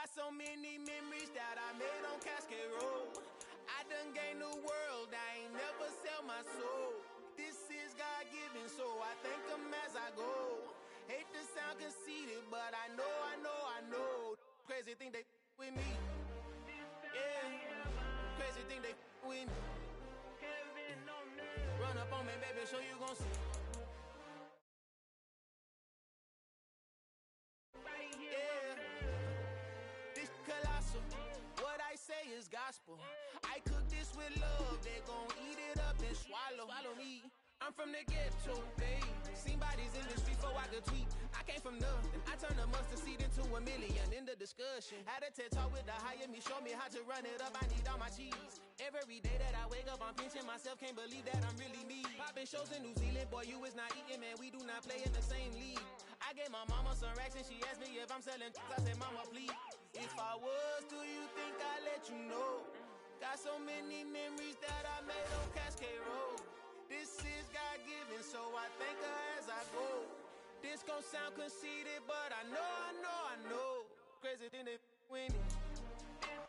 Got so many memories that I made on Cascade Road. I done gained the world, I ain't never sell my soul. This is God-given, so I thank him as I go. Hate to sound conceited, but I know. Crazy thing they with me. Yeah, crazy thing they with me. Run up on me, baby, so you gon' see. What I say is gospel. I cook this with love, they gon' eat it up and swallow me. I'm from the ghetto, babe. Seen bodies in the street before I could tweet. I came from nothing. I turned a mustard seed into $1 million in the discussion. Had a TED talk with the higher me, show me how to run it up. I need all my cheese. Every day that I wake up, I'm pinching myself. Can't believe that I'm really me. Popping shows in New Zealand, boy, you is not eating, man. We do not play in the same league. I gave my mama some racks and she asked me if I'm selling. I said, mama, please. If I was, do you think I'd let you know? Got so many memories that I made on Cascade Road. This is God-given, so I thank her as I go. This gon' sound conceited, but I know. Crazy thing they with me.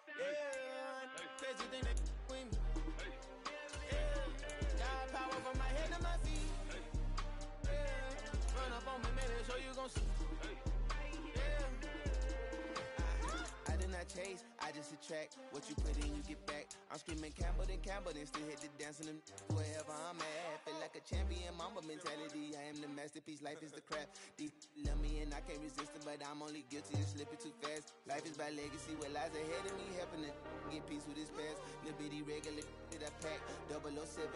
Yeah, crazy thing they with me. Yeah, got power from my head to my feet. Yeah, run up on me, maybe, so you gon' see. I did not chase, I just attract. What you put in, you get back. I'm screaming Campbell, then still hit the dance and them wherever I'm at. Feel like a champion, mamba mentality. I am the masterpiece, life is the crap. These love me and I can't resist it, but I'm only guilty of slipping too fast. Life is by legacy, what lies ahead of me, helping to get peace with this past. Little bitty regular that I pack, 007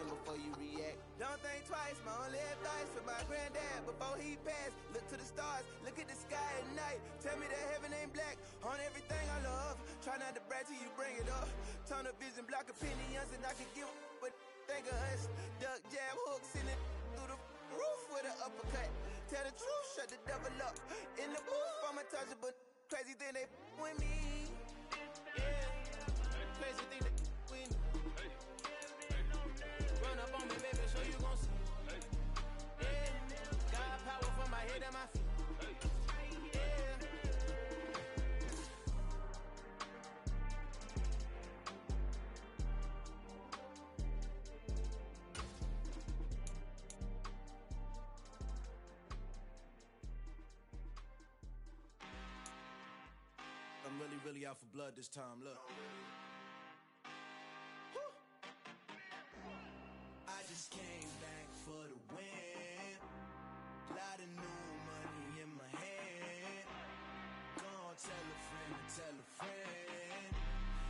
before you react. Don't think twice, my only advice for my granddad before he passed. Look to the stars, look at the sky at night. Tell me that heaven ain't black on everything I love. Try not to brag till you bring it up. Tunnel vision, block opinions, and I can give but think of us. Duck, jab, hooks in it through the roof with an uppercut. Tell the truth, shut the devil up. In the booth, I'm untouchable. Crazy thing they with me. Yeah, crazy thing they with me. Run up on me, baby, so you gon' see. Yeah, got power from my head and my feet. I'm really out for blood this time, look. I just came back for the win. Lot of new money in my hand. Gonna tell a friend.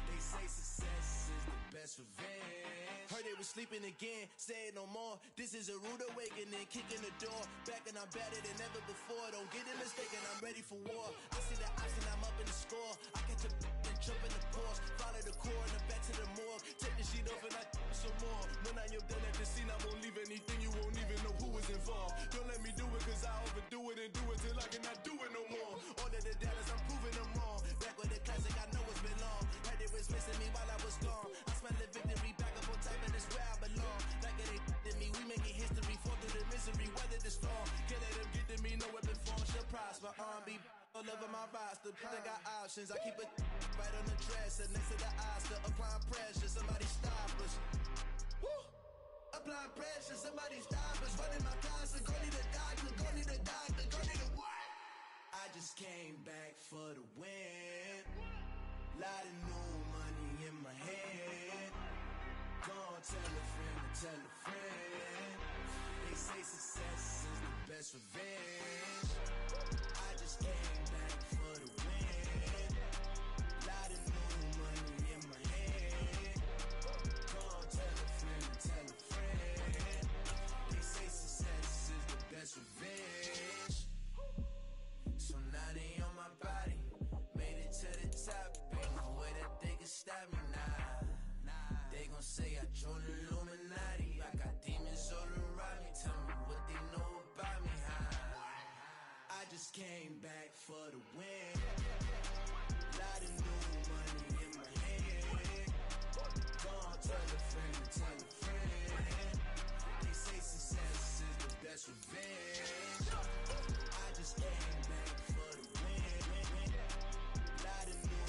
They say success is the best revenge. Heard they was sleeping again, say it no more. This is a rude awakening, kicking the door. Back and I'm better than ever before. Don't get it mistaken, I'm ready for war. I see the option, I'm up in the score. I catch a and jump in the Porsche. Follow the core and then back to the morgue. Take the sheet off and I some more. When I am done at the scene, I won't leave anything. You won't even know who was involved. Don't let me do it, cause I overdo it and do it till I cannot do it no more. All of the doubters, I'm proving them wrong. Back with the classic, I know it's been long. Heard they was missing me while I was gone. I smell the victory, back up on top, and it's where I belong. Like it ain't to me, we making history. Fall through the misery, weather the storm. Can't let them get to me, no weapon form shall prosper. R&B all over my roster, I got options. I keep it right on the dresser, next to the Oscar. Applying pressure, somebody stop us. Woo! Applying pressure, somebody stop us. Running my closet, go need a doctor, go need a doctor, go need a what? I just came back for the win. Lot of new money in my hand. Gonna tell a friend. They say success is the best revenge. I just came back for the win. Lot of new money in my hand. Gonna tell a friend. They say success is the best revenge. So now they on my body. Made it to the top. Ain't no way that they can stop me now. They gon' say I joined the Illuminati. I got demons all around me. Tell me what they know about me, huh? I just came back for the win. Lot of new money in my hand. Gonna tell a friend. They say success is the best revenge. I just came back for the win. Lot of new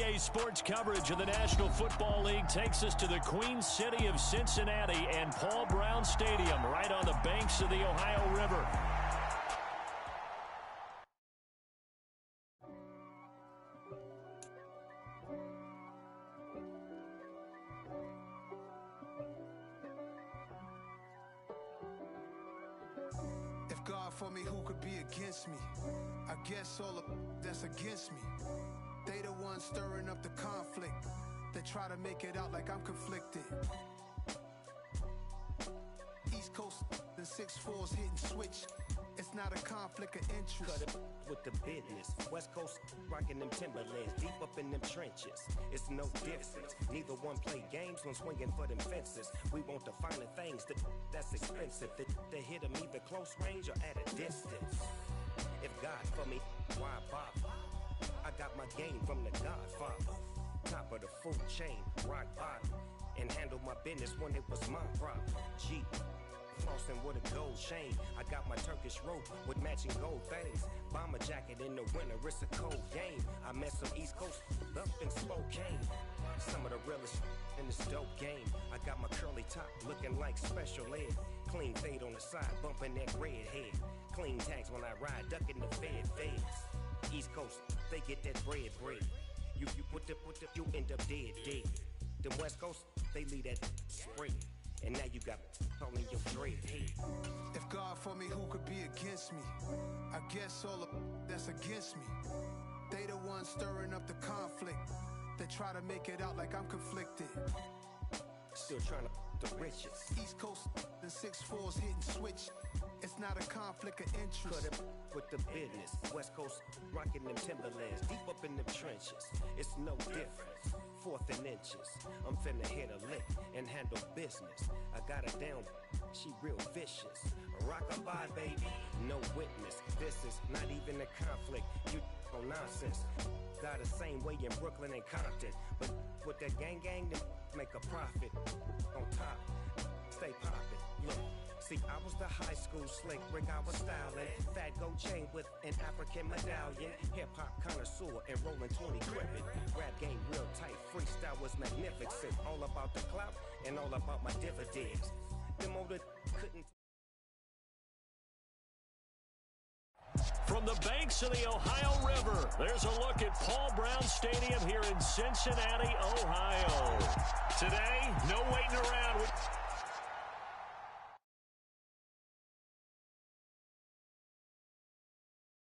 NBA sports coverage of the National Football League takes us to the Queen City of Cincinnati and Paul Brown Stadium right on the banks of the Ohio River. If God for me, who could be against me? I guess all of that's against me. They the ones stirring up the conflict. They try to make it out like I'm conflicted. East Coast and 6'4's hitting switch. It's not a conflict of interest. Cut it with the business. West Coast rocking them Timberlands, deep up in them trenches. It's no difference. Neither one play games when swinging for them fences. We want the finer things that's expensive. They hit them either close range or at a distance. If God for me, why bother? I got my game from the Godfather. Top of the food chain, rock bottom. And handle my business when it was my problem. G. Flossing with a gold chain. I got my Turkish rope with matching gold things. Bomber jacket in the winter, it's a cold game. I met some East Coast up in Spokane. Some of the realest in this dope game. I got my curly top looking like special ed. Clean fade on the side, bumping that red head. Clean tags when I ride, ducking the feds. East Coast, they get that bread. You you end up dead. Them West Coast, they leave that spray. And now you got on your dread head. If God for me, who could be against me? I guess all of that's against me. They the ones stirring up the conflict. They try to make it out like I'm conflicted. Still trying to the riches. East Coast and 6'4's hitting switch. It's not a conflict of interest. Cut it with the business. West Coast rocking them Timberlands, deep up in them trenches. It's no difference. Fourth and inches. I'm finna hit a lick and handle business. I got her down, she real vicious. Rock-a-bye, baby, no witness. This is not even a conflict. You on nonsense. Got the same way in Brooklyn and Compton. But with that gang, then make a profit. On top, stay poppin'. Look. See, I was the high school slick Rick, I was styling. Fat gold chain with an African medallion. Hip-hop connoisseur and rolling 20 crippin'. Rap game real tight, freestyle was magnificent. All about the clout and all about my dividends. Them older couldn't. From the banks of the Ohio River, there's a look at Paul Brown Stadium here in Cincinnati, Ohio. Today, no waiting around.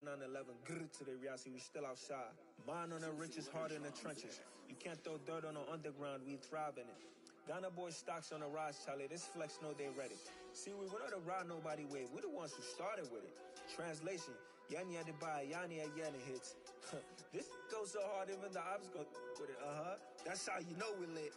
9/11, good to the reality, we still outside. Mind on the riches, heart in the trenches. You can't throw dirt on the underground, we thrive in it. Ghana boys stocks on the rise, Charlie, this flex know they ready. See, we went on the ride nobody wave, we the ones who started with it. Translation, Yani had to buy, Yani had Yana hits. This goes so hard, even the ops go with it, That's how you know we lit.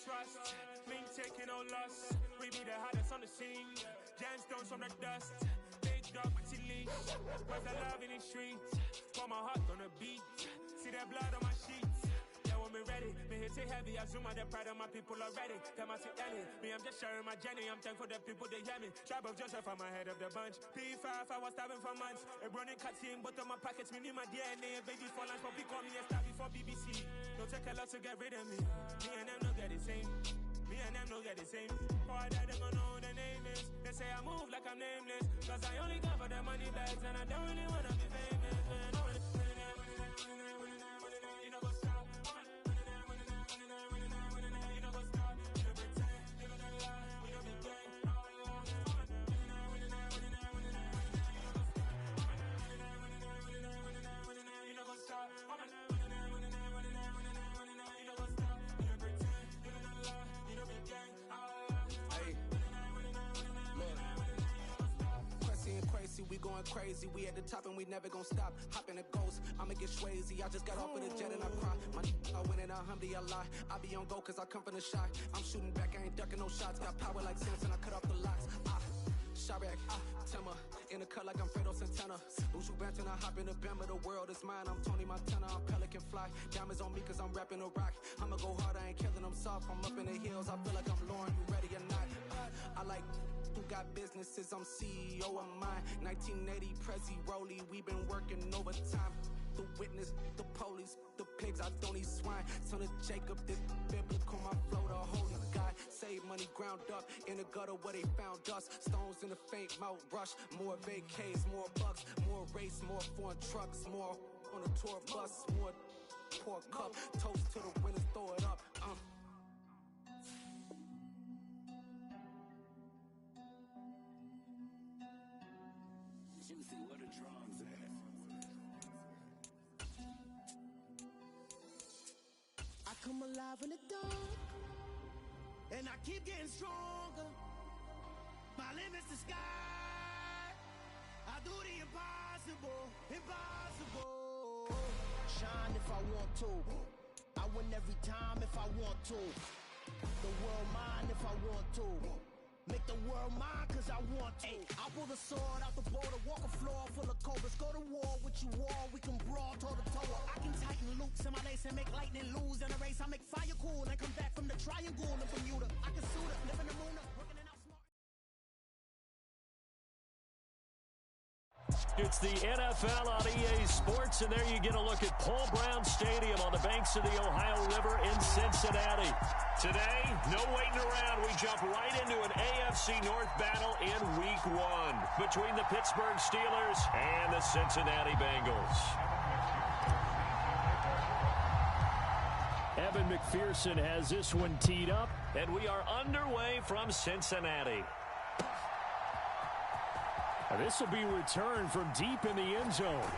Trust, me taking no loss. We be the hottest on the scene. Gemstones from the dust. Big dog with your leash. Where's the love in the streets? Put my heart on the beat. See that blood on my sheets. Yeah, when me ready, me hit it heavy. I zoom out the pride of my people already. Tell my Ellie, me I'm just sharing my journey. I'm thankful the people they hear me. Tribe of Joseph, I'm ahead of the bunch. P5, I was starving for months. A running cut seeing but on my pockets. Me need my DNA. Baby for lunch, but call me a star before BBC. Don't take a lot to get rid of me. Me and them don't get the same. Me and them don't get the same. Boy, that them gonna know the name is. They say I move like I'm nameless. Cause I only come for the money bags and I don't really wanna be famous. Man, you know go stop. You know go stop. You know pretend. You know the lie. We don't be gang. You know go stop. we going crazy. We at the top and we never gonna stop. Hop in a ghost, I'ma get swayzy. I just got off of the jet and I cry. I win in a Humvee, I lie. I be on go cause I come from the shot. I'm shooting back, I ain't ducking no shots. Got power like Samson, I cut off the locks. Chirac, Timmer, in the cut like I'm Fredo Santana. Ushu Banton, I hop in the Bama, the world is mine. I'm Tony Montana, I'm Pelican Fly. Diamonds on me cause I'm rapping a rock. I'ma go hard, I ain't killing them soft. I'm up in the hills, I feel like I'm Lauren, you ready or not? I like who got businesses, I'm CEO of mine. 1980 Prezi Rolly, we been working overtime. The witness, the police, the pigs, I don't eat swine. Son of Jacob, this biblical, my flow, the holy God. Save money ground up in the gutter where they found us. Stones in the faint mouth rush. More vacays, more bucks, more race, more foreign trucks, more on a tour bus, more pour cup. Toast to the winners, throw it up. Juicy, where the drums at? I come alive in the dark, and I keep getting stronger. My limit's the sky. I do the impossible, impossible. Shine if I want to. I win every time if I want to. The world mine if I want to. Make the world mine cause I want to. I pull the sword out the border, walk a floor full of cobras. Go to war with you all, we can brawl toe to toe. I can tighten loops in my lace and make lightning lose in a race. I make fire cool and come back from the triangle in Bermuda. I can suit it, live in the moon, working it out smart. It's the NFL on EA Sports, and there you get a look at Paul Brown Stadium on the banks of the Ohio River in Cincinnati. Today, no waiting around. We jump right into an AFC North battle in Week 1 between the Pittsburgh Steelers and the Cincinnati Bengals. Evan McPherson has this one teed up, and we are underway from Cincinnati. This will be returned from deep in the end zone.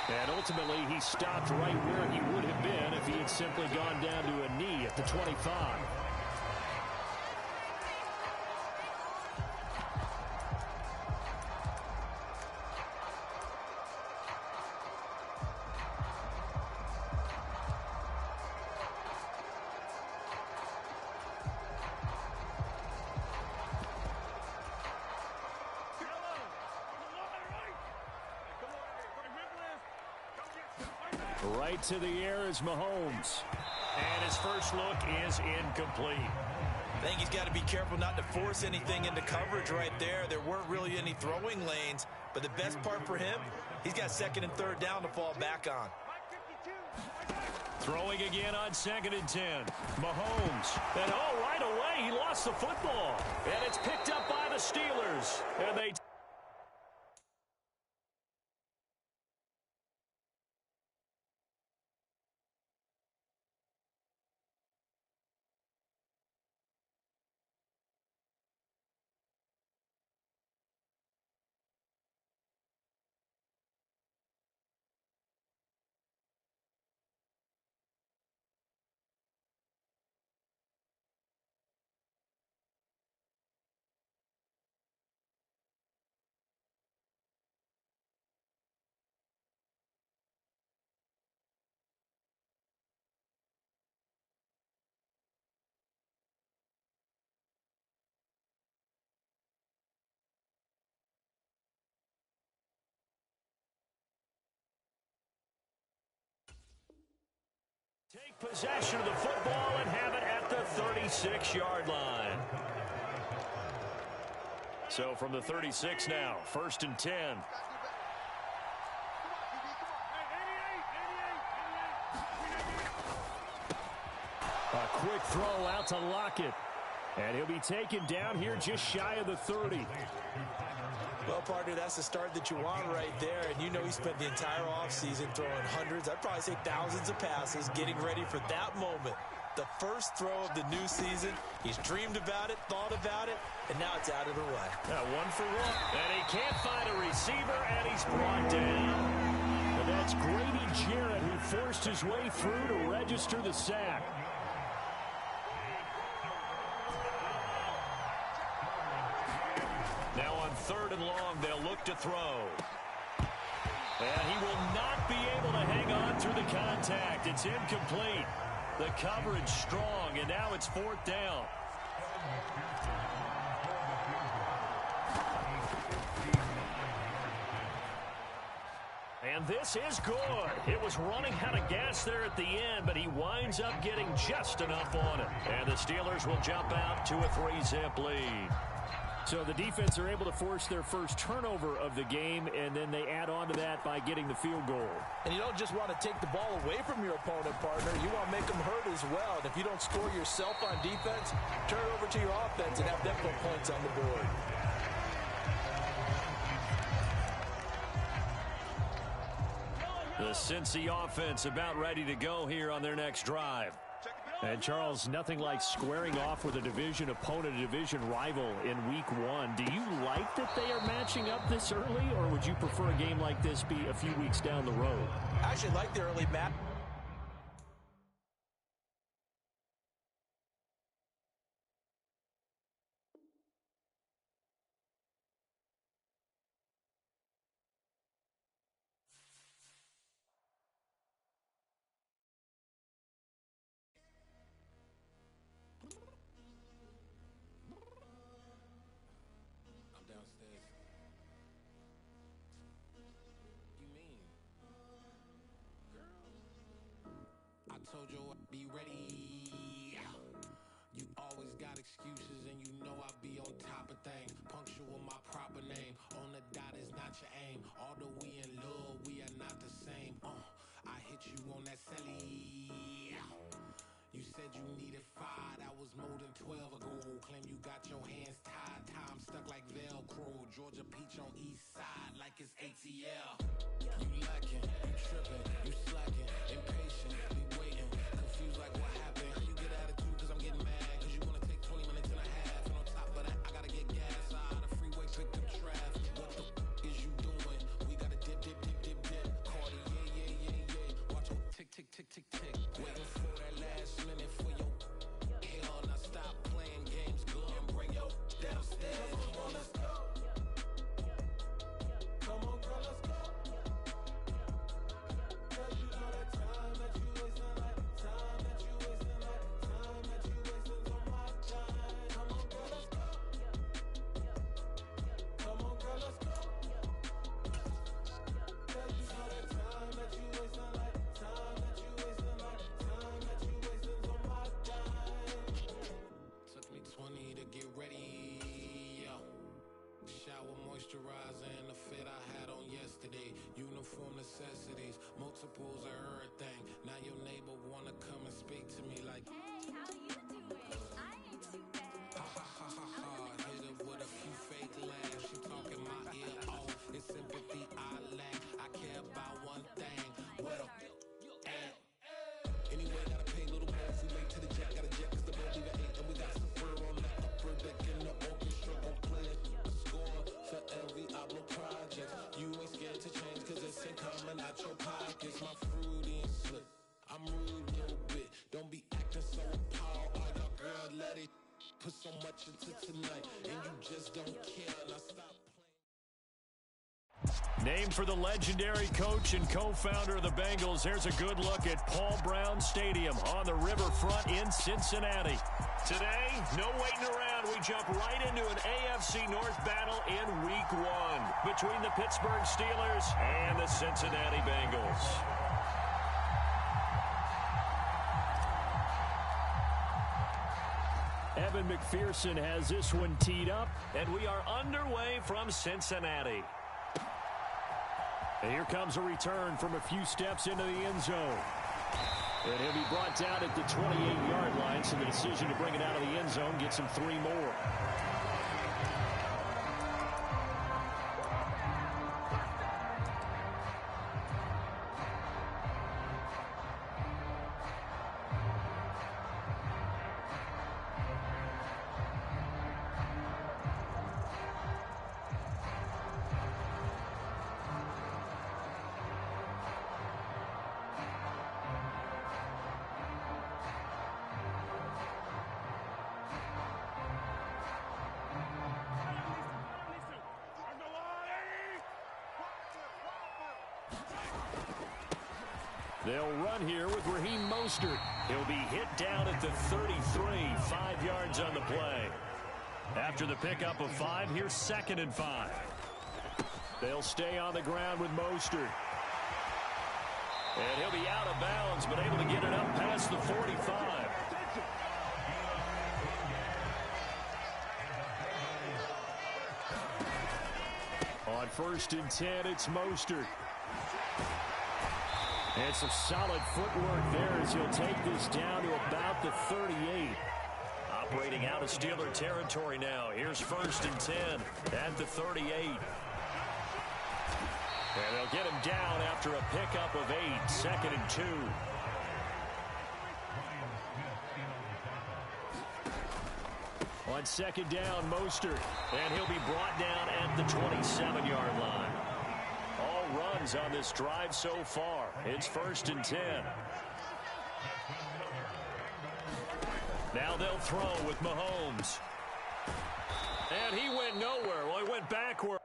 And ultimately, he stopped right where he would have been if he had simply gone down to a knee at the 25. Right to the air is Mahomes. And his first look is incomplete. I think he's got to be careful not to force anything into coverage right there. There weren't really any throwing lanes, but the best part for him, he's got second and third down to fall back on. Throwing again on 2nd and 10. Mahomes. And right away, he lost the football. And it's picked up by the Steelers. And they... Take possession of the football and have it at the 36-yard line. So from the 36 now, 1st and 10. A quick throw out to Lockett. And he'll be taken down here just shy of the 30. Well, partner, that's the start that you want right there. And you know he spent the entire offseason throwing hundreds, I'd probably say thousands of passes, getting ready for that moment. The first throw of the new season. He's dreamed about it, thought about it, and now it's out of the way. 1 for 1. And he can't find a receiver, and he's brought down. And that's Grady Jarrett who forced his way through to register the sack. Now on 3rd and long. They'll look to throw. And he will not be able to hang on through the contact. It's incomplete. The coverage strong, and now it's 4th down. And this is good. It was running out of gas there at the end, but he winds up getting just enough on it. And the Steelers will jump out to a 3-zip lead. So the defense are able to force their first turnover of the game, and then they add on to that by getting the field goal. And you don't just want to take the ball away from your opponent, partner. You want to make them hurt as well. And if you don't score yourself on defense, turn it over to your offense and have them put points on the board. The Cincy offense about ready to go here on their next drive. And, Charles, nothing like squaring off with a division opponent, a division rival in Week 1. Do you like that they are matching up this early, or would you prefer a game like this be a few weeks down the road? I actually like the early match. Told you I'd be ready. You always got excuses and you know I be on top of things. Punctual my proper name. On the dot is not your aim. Although we in love, we are not the same. I hit you on that celly. You said you needed 5. That was more than 12 ago. Claim you got your hands tied. Time stuck like Velcro. Georgia Peach on east side like it's ATL. You lacking, you tripping, you slacking, impatient. Like what happened? You get attitude cause I'm getting mad. Cause you wanna take 20 minutes and a half. And on top of that, I gotta get gas out of the freeway, pick up traffic. What the is you doing? We gotta dip. Cardi, yeah. Watch your tick. Waiting for that last minute for your hell. Now stop playing games, go and bring your downstairs. Come on, let's go. Come on, girl, let's go. Cause you know that time that you wasting like time that you wasting on my time. Come on, girl, let's go. Come on, girl, let's go. Cause you know that time that you wasting like time that you wasting on my time. Took me 20 to get ready. Yo. Shower moisturizer and the fit I had on yesterday. Uniform necessities, multiples of everything. Now your neighbor wanna come and speak to me like, hey, how you doing? I ain't too bad. Ha. Hit her with a few fake laughs. She talking my ear off. It's sympathy I lack. I care about one thing. What a at. Anyway, gotta pay a little more if we late to the jet. Got a jet cause the boat leave at 8. And we got Safir on the upper deck in the orchestra. Gon' play a score for every Ablo project. You ain't scared to change cause it's ain't coming out your pockets. My fruity and slick. I'm rude a little bit. Don't be acting so appalled. Oh, your girl let it put so much into tonight. And you just don't care. Now stop playing. Named for the legendary coach and co-founder of the Bengals, here's a good look at Paul Brown Stadium on the riverfront in Cincinnati. Today, no waiting around. We jump right into an AFC North battle in Week 1 between the Pittsburgh Steelers and the Cincinnati Bengals. Evan McPherson has this one teed up. And we are underway from Cincinnati. And here comes a return from a few steps into the end zone. And he'll be brought down at the 28-yard line, so the decision to bring it out of the end zone gets him 3 more. They'll run here with Raheem Mostert. He'll be hit down at the 33, 5 yards on the play. After the pickup of 5, here's 2nd and 5. They'll stay on the ground with Mostert. And he'll be out of bounds, but able to get it up past the 45. On 1st and 10, it's Mostert. And some solid footwork there as he'll take this down to about the 38. Operating out of Steeler territory now. Here's 1st and 10 at the 38. And they'll get him down after a pickup of 8, 2nd and 2. On 2nd down, Mostert, and he'll be brought down at the 27-yard line. All runs on this drive so far. It's 1st and 10. Now they'll throw with Mahomes. And he went nowhere. Well, he went backward.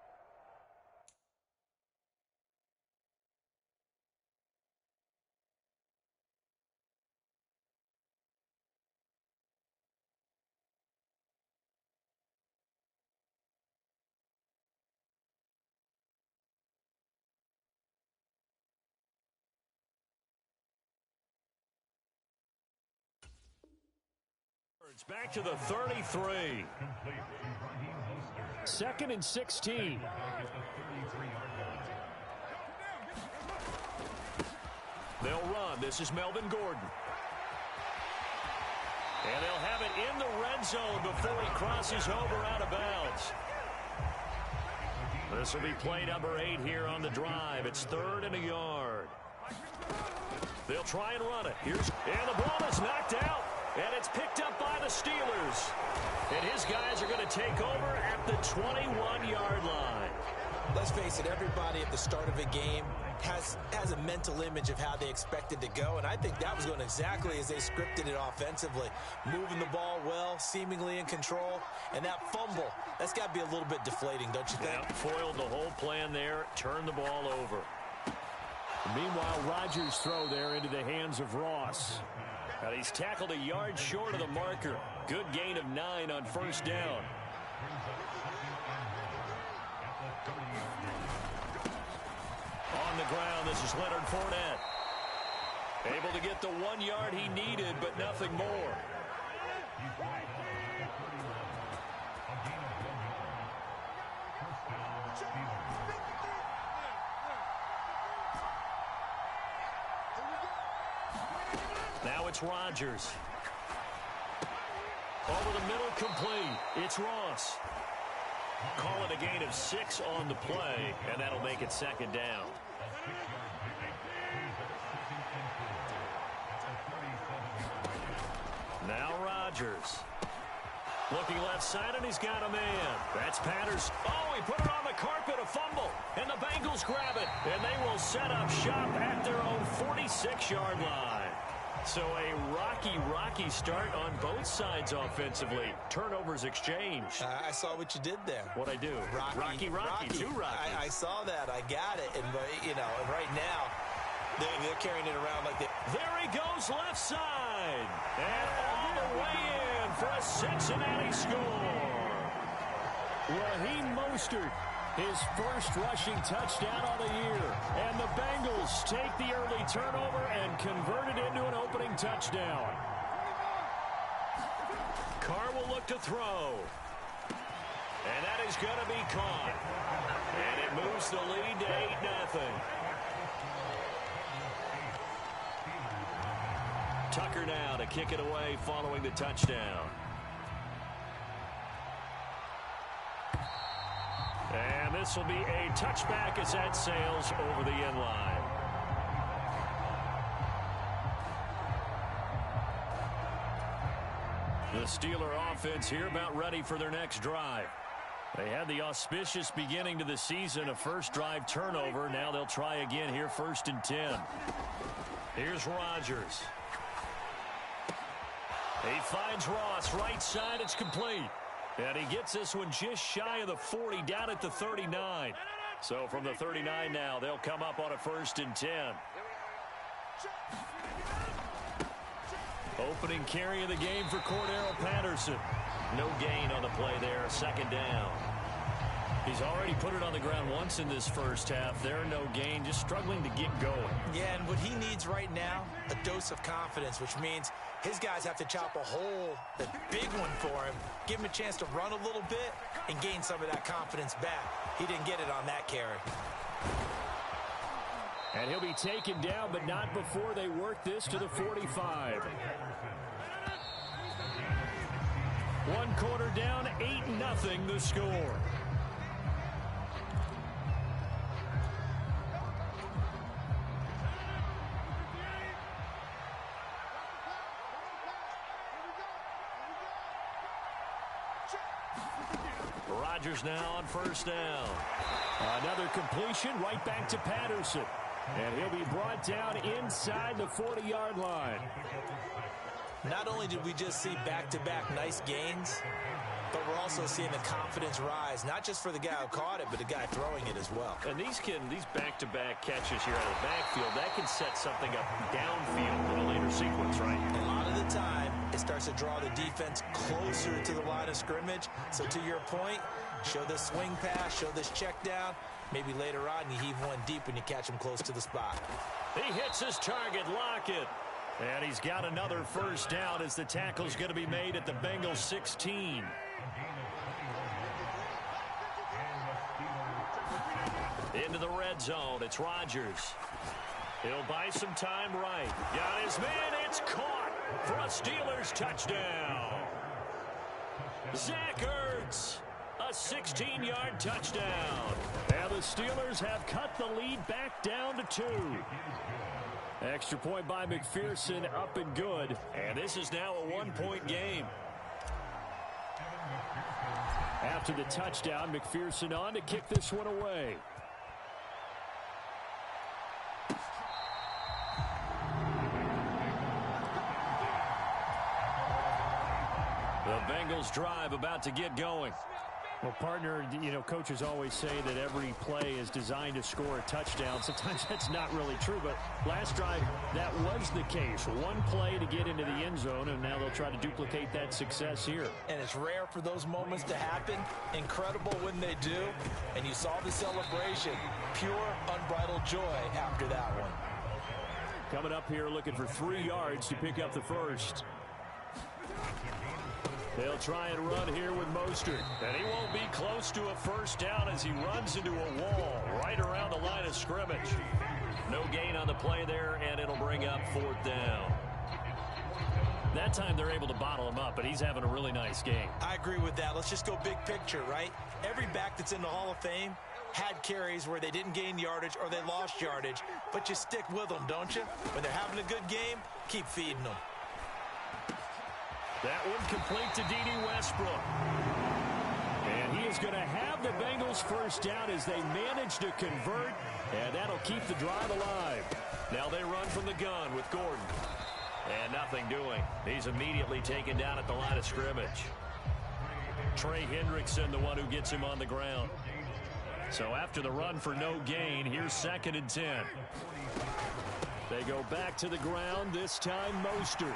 It's back to the 33. 2nd and 16. They'll run. This is Melvin Gordon. And they'll have it in the red zone before he crosses over out of bounds. This will be play number 8 here on the drive. It's 3rd and a yard. They'll try and run it. And the ball is knocked out. And it's picked up by the Steelers. And his guys are going to take over at the 21-yard line. Let's face it, everybody at the start of a game has a mental image of how they expect it to go, and I think that was going exactly as they scripted it offensively. Moving the ball well, seemingly in control, and that fumble, that's got to be a little bit deflating, don't you think? Yeah, foiled the whole plan there, turned the ball over. Meanwhile, Rodgers' throw there into the hands of Ross. And he's tackled a yard short of the marker. Good gain of 9 on 1st down. On the ground, this is Leonard Fournette. Able to get the 1 yard he needed, but nothing more. Now it's Rodgers. Over the middle, complete. It's Ross. Call it a gain of 6 on the play, and that'll make it 2nd down. Now Rodgers. Looking left side, and he's got a man. That's Patterson. Oh, he put it on the carpet, a fumble. And the Bengals grab it. And they will set up shop at their own 46-yard line. So a rocky start on both sides offensively. Turnovers exchanged. I saw what you did there. What'd I do? Rocky. Too rocky. I saw that. I got it. And, and right now, they're carrying it around like they... There he goes left side. And all the way in for a Cincinnati score. Raheem Mostert, his first rushing touchdown of the year. And the Bengals take the early turnover and convert it into an opening touchdown. Carr will look to throw. And that is going to be caught. And it moves the lead to 8-0. Tucker now to kick it away following the touchdown. And this will be a touchback as that sails over the end line. The Steeler offense here about ready for their next drive. They had the auspicious beginning to the season, a first drive turnover. Now they'll try again here, 1st and 10. Here's Rodgers. He finds Ross, right side, it's complete. And he gets this one just shy of the 40, down at the 39. So from the 39 now, they'll come up on a 1st and 10. Opening carry of the game for Cordero Patterson. No gain on the play there, second down. He's already put it on the ground once in this first half. There, no gain, just struggling to get going. Yeah, and what he needs right now, a dose of confidence, which means his guys have to chop a hole, a big one for him, give him a chance to run a little bit and gain some of that confidence back. He didn't get it on that carry. And he'll be taken down, but not before they work this to the 45. One quarter down, 8-0 the score. Rodgers now on first down. Another completion right back to Patterson. And he'll be brought down inside the 40-yard line. Not only did we just see back-to-back nice gains, but we're also seeing the confidence rise, not just for the guy who caught it, but the guy throwing it as well. And these back-to-back catches here out of the backfield, that can set something up downfield in a later sequence, right? A lot of the time, it starts to draw the defense closer to the line of scrimmage. So to your point, show this swing pass, show this check down. Maybe later on you heave one deep when you catch him close to the spot. He hits his target, Lockett. And he's got another first down as the tackle's going to be made at the Bengals 16. Into the red zone, it's Rodgers. He'll buy some time right. Got his man, it's caught for a Steelers touchdown. Zach Ertz, a 16-yard touchdown. And the Steelers have cut the lead back down to 2. Extra point by McPherson, up and good. And this is now a one-point game. After the touchdown, McPherson on to kick this one away. The Bengals drive about to get going. Well, partner, coaches always say that every play is designed to score a touchdown. Sometimes that's not really true, but last drive, that was the case. One play to get into the end zone, and now they'll try to duplicate that success here. And it's rare for those moments to happen. Incredible when they do. And you saw the celebration. Pure, unbridled joy after that one. Coming up here looking for 3 yards to pick up the first. They'll try and run here with Mostert. And he won't be close to a first down as he runs into a wall right around the line of scrimmage. No gain on the play there, and it'll bring up 4th down. That time they're able to bottle him up, but he's having a really nice game. I agree with that. Let's just go big picture, right? Every back that's in the Hall of Fame had carries where they didn't gain yardage or they lost yardage, but you stick with them, don't you? When they're having a good game, keep feeding them. That one complete to D.D. Westbrook. And he is going to have the Bengals first down as they manage to convert, and that'll keep the drive alive. Now they run from the gun with Gordon. And nothing doing. He's immediately taken down at the line of scrimmage. Trey Hendrickson, the one who gets him on the ground. So after the run for no gain, here's 2nd and 10. They go back to the ground, this time Mostert.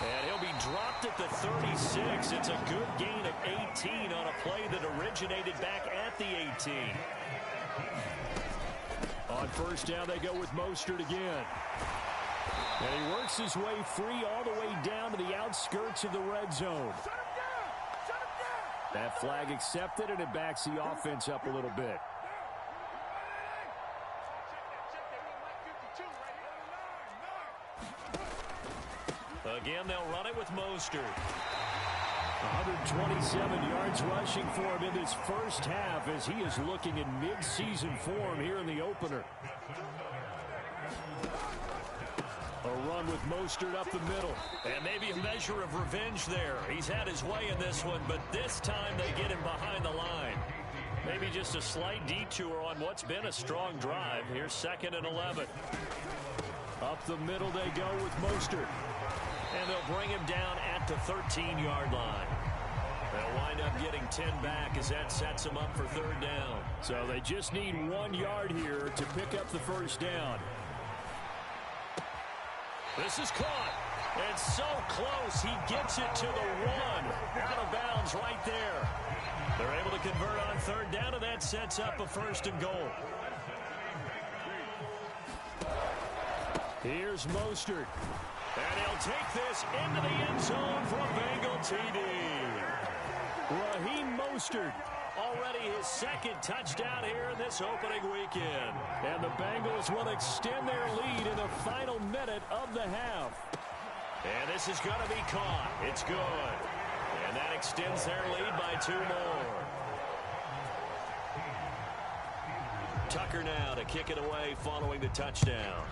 And he'll be dropped at the 36. It's a good gain of 18 on a play that originated back at the 18. On first down, they go with Mostert again. And he works his way free all the way down to the outskirts of the red zone. That flag accepted, and it backs the offense up a little bit. Again, they'll run it with Mostert. 127 yards rushing for him in this first half as he is looking in mid-season form here in the opener. A run with Mostert up the middle. And maybe a measure of revenge there. He's had his way in this one, but this time they get him behind the line. Maybe just a slight detour on what's been a strong drive. Here's 2nd and 11. Up the middle they go with Mostert. And they'll bring him down at the 13-yard line. They'll wind up getting 10 back as that sets them up for 3rd down. So they just need 1 yard here to pick up the first down. This is caught. It's so close. He gets it to the 1. Out of bounds right there. They're able to convert on third down, and that sets up a 1st and goal. Here's Mostert. And he'll take this into the end zone for a Bengal TD. Raheem Mostert, already his 2nd touchdown here in this opening weekend. And the Bengals will extend their lead in the final minute of the half. And this is going to be caught. It's good. And that extends their lead by 2 more. Tucker now to kick it away following the touchdown.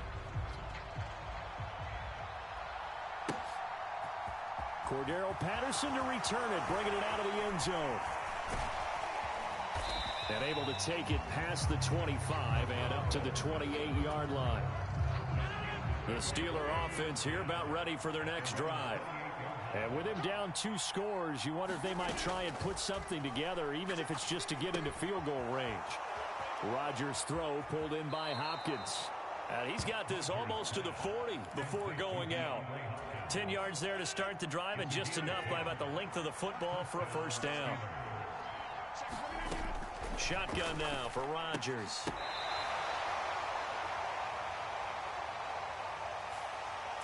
Cordero Patterson to return it, bringing it out of the end zone. And able to take it past the 25 and up to the 28-yard line. The Steeler offense here about ready for their next drive. And with him down 2 scores, you wonder if they might try and put something together, even if it's just to get into field goal range. Rodgers' throw pulled in by Hopkins. And he's got this almost to the 40 before going out. 10 yards there to start the drive, and just enough by about the length of the football for a 1st down. Shotgun now for Rodgers.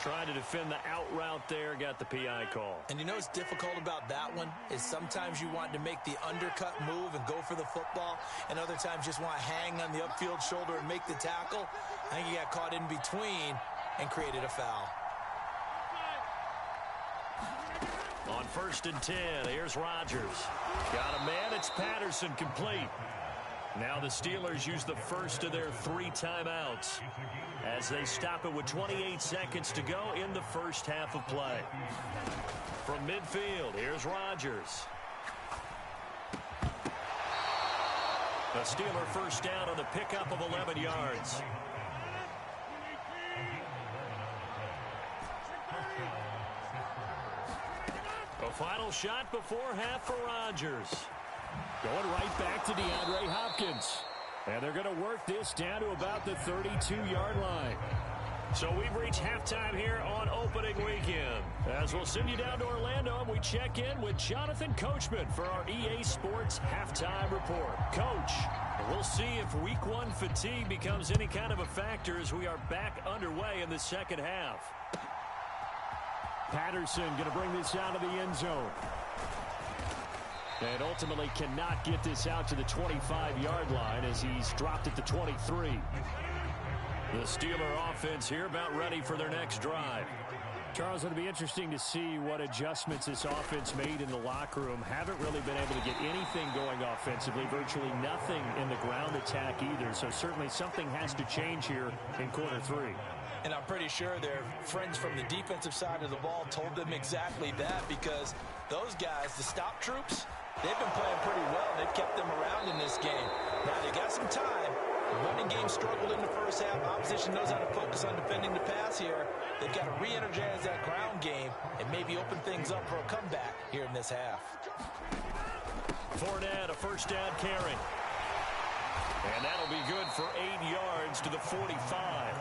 Trying to defend the out route there, got the PI call. And you know what's difficult about that one is sometimes you want to make the undercut move and go for the football, and other times just want to hang on the upfield shoulder and make the tackle. I think he got caught in between and created a foul. On 1st and 10, here's Rodgers. Got a man, it's Patterson, complete. Now the Steelers use the first of their 3 timeouts as they stop it with 28 seconds to go in the first half of play. From midfield, here's Rodgers. A Steeler 1st down on the pickup of 11 yards. A final shot before half for Rodgers. Going right back to DeAndre Hopkins. And they're going to work this down to about the 32-yard line. So we've reached halftime here on opening weekend. As we'll send you down to Orlando, and we check in with Jonathan Coachman for our EA Sports Halftime Report. Coach, we'll see if Week 1 fatigue becomes any kind of a factor as we are back underway in the second half. Patterson going to bring this out of the end zone. And ultimately cannot get this out to the 25-yard line as he's dropped at the 23. The Steeler offense here about ready for their next drive. Charles, it'll be interesting to see what adjustments this offense made in the locker room. Haven't really been able to get anything going offensively, virtually nothing in the ground attack either. So certainly something has to change here in quarter 3. And I'm pretty sure their friends from the defensive side of the ball told them exactly that, because those guys, the stop troops, they've been playing pretty well. They've kept them around in this game. Now they got some time. The running game struggled in the first half. Opposition knows how to focus on defending the pass here. They've got to re-energize that ground game and maybe open things up for a comeback here in this half. Fournette, a 1st down carry. And that'll be good for 8 yards to the 45.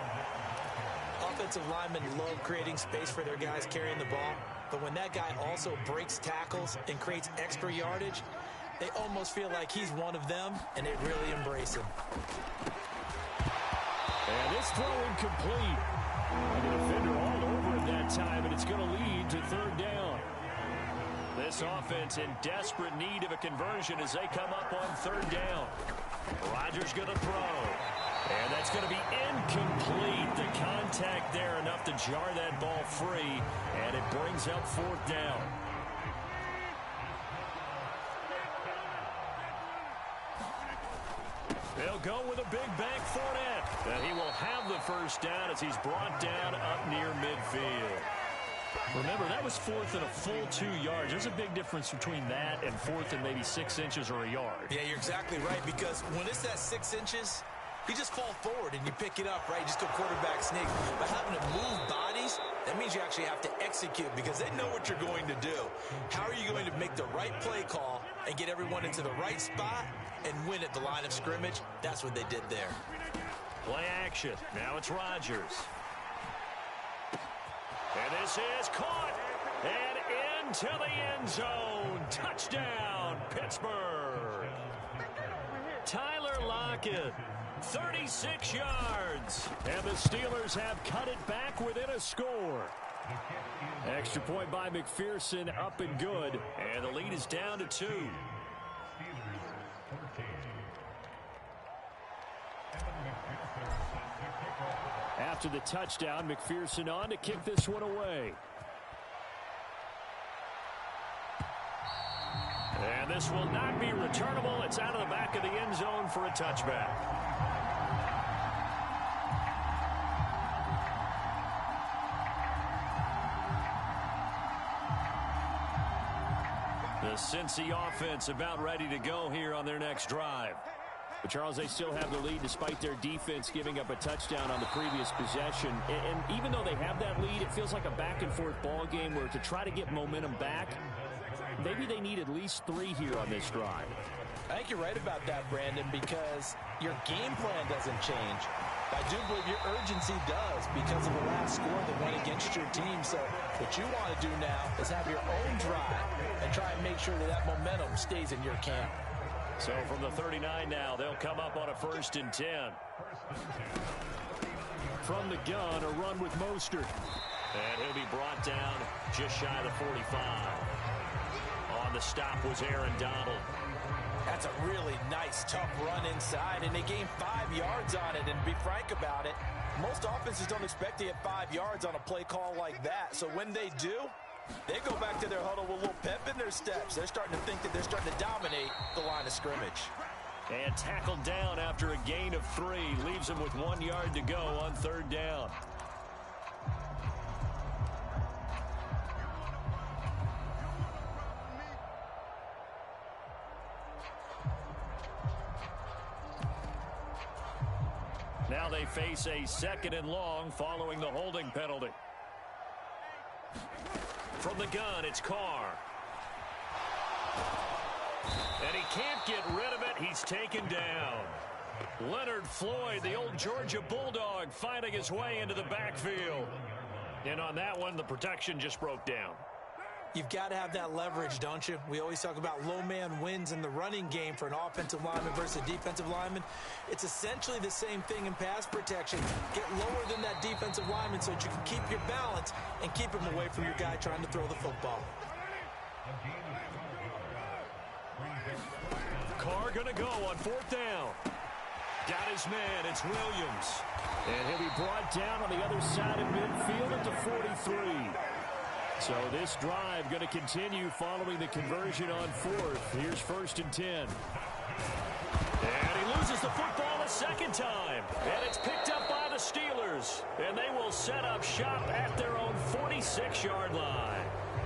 Offensive linemen love creating space for their guys carrying the ball, but when that guy also breaks tackles and creates extra yardage, they almost feel like he's one of them, and they really embrace him. And this throw incomplete. And the defender all over it that time, and it's going to lead to 3rd down. This offense in desperate need of a conversion as they come up on 3rd down. Rodgers going to throw. And that's going to be incomplete. The contact there enough to jar that ball free, and it brings up 4th down. They'll go with a big back Fournette. And he will have the 1st down as he's brought down up near midfield. Remember, that was 4th and a full 2 yards. There's a big difference between that and 4th and maybe 6 inches or a yard. Yeah, you're exactly right, because when it's that 6 inches, you just fall forward and you pick it up, right? You just go quarterback sneak. But having to move bodies, that means you actually have to execute, because they know what you're going to do. How are you going to make the right play call and get everyone into the right spot and win at the line of scrimmage? That's what they did there. Play action. Now it's Rodgers. And this is caught and into the end zone. Touchdown, Pittsburgh. Tyler Lockett, 36 yards. And the Steelers have cut it back within a score. Extra point by McPherson, up and good. And the lead is down to 2. After the touchdown, McPherson on to kick this one away. And this will not be returnable. It's out of the back of the end zone for a touchback. The Cincy offense about ready to go here on their next drive. But, Charles, they still have the lead despite their defense giving up a touchdown on the previous possession. And even though they have that lead, it feels like a back-and-forth ball game where to try to get momentum back, maybe they need at least 3 here on this drive. I think you're right about that, Brandon, because your game plan doesn't change. I do believe your urgency does because of the last score that went against your team. So what you want to do now is have your own drive and try and make sure that that momentum stays in your camp. So from the 39 now, they'll come up on a 1st and 10. From the gun, a run with Mostert. And he'll be brought down just shy of the 45. On the stop was Aaron Donald. That's a really nice, tough run inside, and they gained 5 yards on it. And to be frank about it, most offenses don't expect to get 5 yards on a play call like that. So when they do, they go back to their huddle with a little pep in their steps. They're starting to think that they're starting to dominate the line of scrimmage. And tackled down after a gain of 3. Leaves him with 1 yard to go on 3rd down. Now they face a 2nd and long following the holding penalty. From the gun, it's Carr. And he can't get rid of it. He's taken down. Leonard Floyd, the old Georgia Bulldog, finding his way into the backfield. And on that one, the protection just broke down. You've got to have that leverage, don't you? We always talk about low man wins in the running game for an offensive lineman versus a defensive lineman. It's essentially the same thing in pass protection. Get lower than that defensive lineman so that you can keep your balance and keep him away from your guy trying to throw the football. Carr going to go on 4th down. Got his man. It's Williams. And he'll be brought down on the other side of midfield at the 43. So this drive going to continue following the conversion on 4th. Here's 1st and 10. And he loses the football a 2nd time. And it's picked up by the Steelers. And they will set up shop at their own 46-yard line.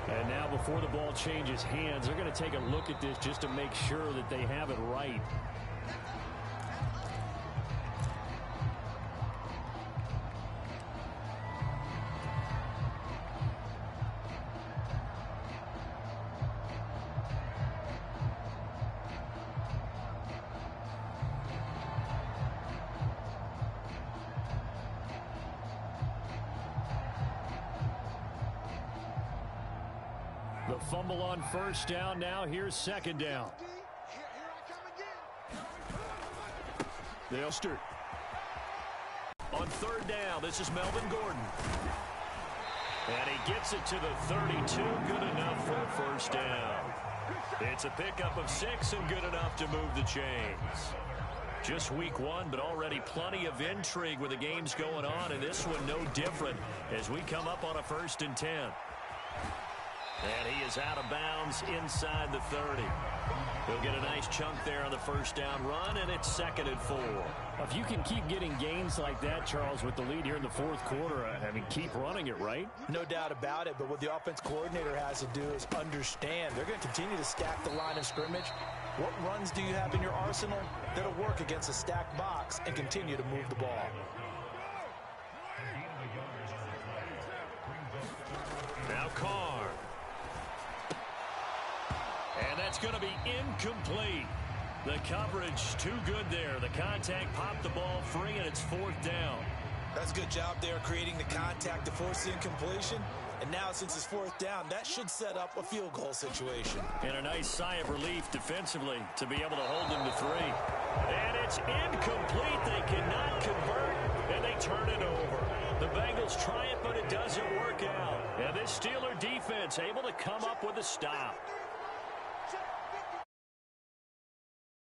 And now before the ball changes hands, they're going to take a look at this just to make sure that they have it right. The fumble on 1st down. Now here's 2nd down. Mostert. On 3rd down, this is Melvin Gordon. And he gets it to the 32. Good enough for a 1st down. It's a pickup of 6 and good enough to move the chains. Just week 1, but already plenty of intrigue with the games going on, and this one no different as we come up on a 1st and 10. And he is out of bounds inside the 30. He'll get a nice chunk there on the 1st down run, and it's 2nd and 4. If you can keep getting gains like that, Charles, with the lead here in the 4th quarter, I mean, keep running it, right? No doubt about it, but what the offense coordinator has to do is understand. They're going to continue to stack the line of scrimmage. What runs do you have in your arsenal that'll work against a stacked box and continue to move the ball? Now Carr. And that's going to be incomplete. The coverage too good there. The contact popped the ball free, and it's 4th down. That's a good job there creating the contact to force the incompletion. And now, since it's fourth down, that should set up a field goal situation. And a nice sigh of relief defensively to be able to hold them to 3. And it's incomplete. They cannot convert, and they turn it over. The Bengals try it, but it doesn't work out. And this Steeler defense able to come up with a stop.